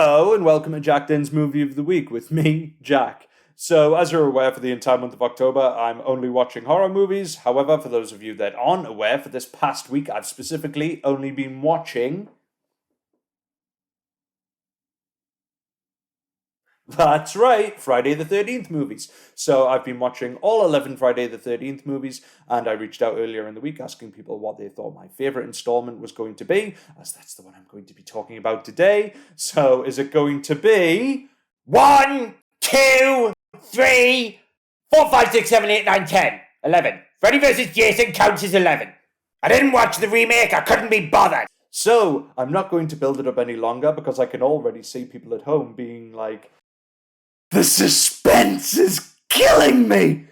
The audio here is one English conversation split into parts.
Hello and welcome to Jack Din's Movie of the Week with me, Jack. So, as you're aware, for the entire month of October, I'm only watching horror movies. However, for those of you that aren't aware, for this past week, I've specifically only been watching... That's right, Friday the 13th movies. So I've been watching all 11 Friday the 13th movies, and I reached out earlier in the week asking people what they thought my favourite installment was going to be, as that's the one I'm going to be talking about today. So is it going to be... 1, 2, 3, 4, 5, 6, 7, 8, 9, 10, 11. Freddy vs. Jason counts as 11. I didn't watch the remake, I couldn't be bothered. So I'm not going to build it up any longer because I can already see people at home being like, the suspense is killing me!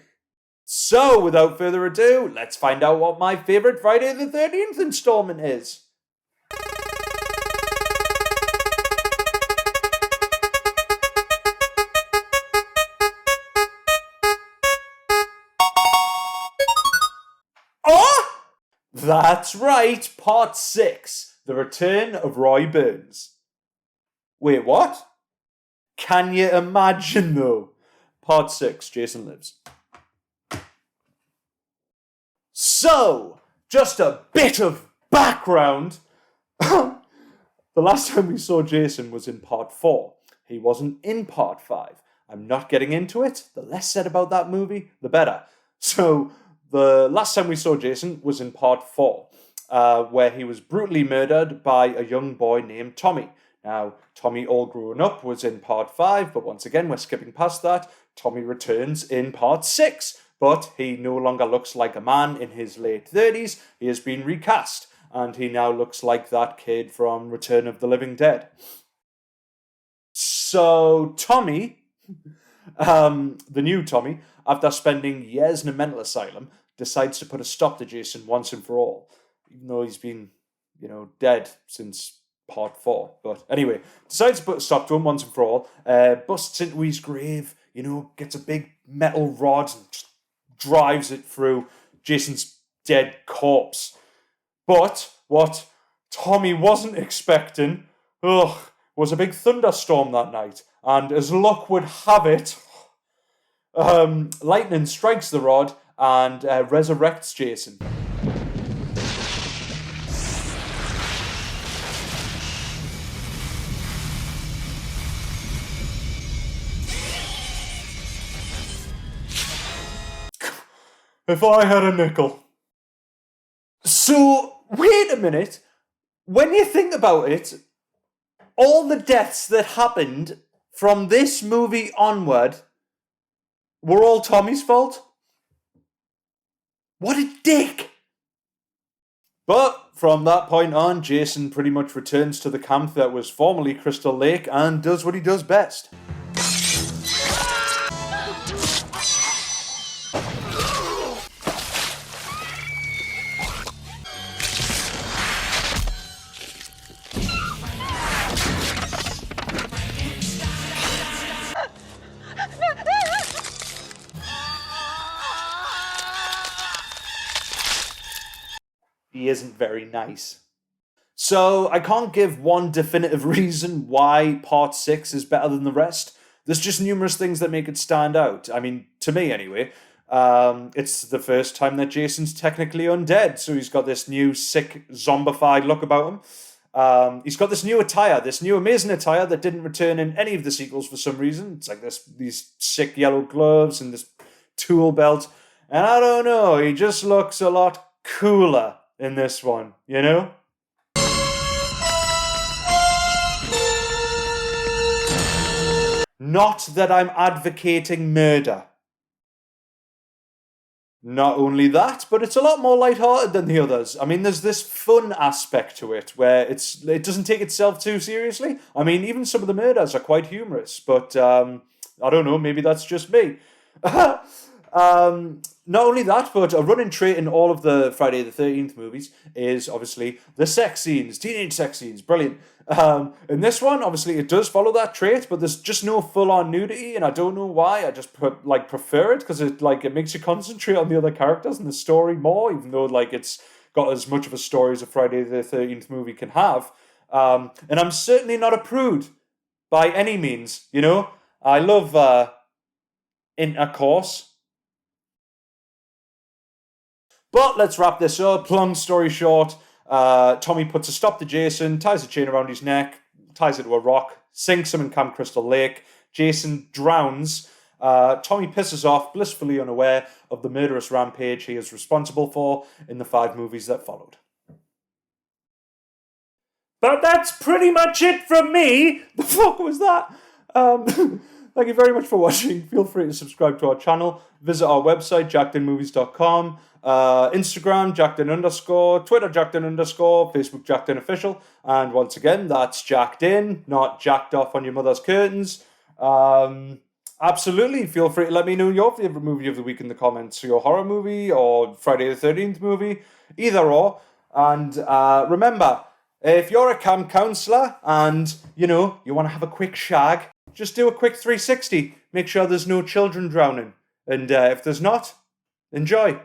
So, without further ado, let's find out what my favourite Friday the 13th installment is. Oh! That's right, Part 6, The Return of Roy Burns. Wait, what? Can you imagine, though? Part 6, Jason Lives. So, just a bit of background. The last time we saw Jason was in Part 4. He wasn't in Part 5. I'm not getting into it. The less said about that movie, the better. So, the last time we saw Jason was in Part 4, where he was brutally murdered by a young boy named Tommy. Now, Tommy All Grown Up was in Part 5, but once again, we're skipping past that. Tommy returns in Part 6, but he no longer looks like a man in his late 30s. He has been recast, and he now looks like that kid from Return of the Living Dead. So, Tommy, the new Tommy, after spending years in a mental asylum, decides to put a stop to Jason once and for all, even though he's been, dead since Part 4. But anyway, decides to put a stop to him once and for all, busts into his grave, gets a big metal rod and just drives it through Jason's dead corpse. But what Tommy wasn't expecting, was a big thunderstorm that night. And as luck would have it, lightning strikes the rod and resurrects Jason. If I had a nickel. So, wait a minute. When you think about it, all the deaths that happened from this movie onward were all Tommy's fault? What a dick! But from that point on, Jason pretty much returns to the camp that was formerly Crystal Lake and does what he does best. He isn't very nice. So I can't give one definitive reason why Part 6 is better than the rest. There's just numerous things that make it stand out. I mean, to me anyway. It's the first time that Jason's technically undead, so he's got this new sick zombified look about him. He's got this new attire, this new amazing attire that didn't return in any of the sequels for some reason. It's like these sick yellow gloves and this tool belt. And I don't know, he just looks a lot cooler in this one, Not that I'm advocating murder. Not only that, but it's a lot more lighthearted than the others. I mean, there's this fun aspect to it where it doesn't take itself too seriously. I mean, even some of the murders are quite humorous, but I don't know, maybe that's just me. Not only that, but a running trait in all of the Friday the 13th movies is obviously the sex scenes, teenage sex scenes, brilliant. In this one, obviously, it does follow that trait, but there's just no full-on nudity, and I don't know why. I just prefer it because it makes you concentrate on the other characters and the story more, even though it's got as much of a story as a Friday the 13th movie can have. And I'm certainly not a prude. by any means, you know. I love intercourse. But let's wrap this up. Long story short, Tommy puts a stop to Jason, ties a chain around his neck, ties it to a rock, sinks him in Camp Crystal Lake. Jason drowns. Tommy pisses off, blissfully unaware of the murderous rampage he is responsible for in the 5 movies that followed. But that's pretty much it from me. The fuck was that? Thank you very much for watching. Feel free to subscribe to our channel. Visit our website, jackedinmovies.com. Instagram, jacked_, Twitter, jacked_, Facebook, jacked_official. And once again, that's jacked in, not jacked off on your mother's curtains. Absolutely, feel free to let me know your favourite movie of the week in the comments. Your horror movie or Friday the 13th movie, either or. And remember, if you're a camp counsellor and, you want to have a quick shag, just do a quick 360. Make sure there's no children drowning. And if there's not, enjoy.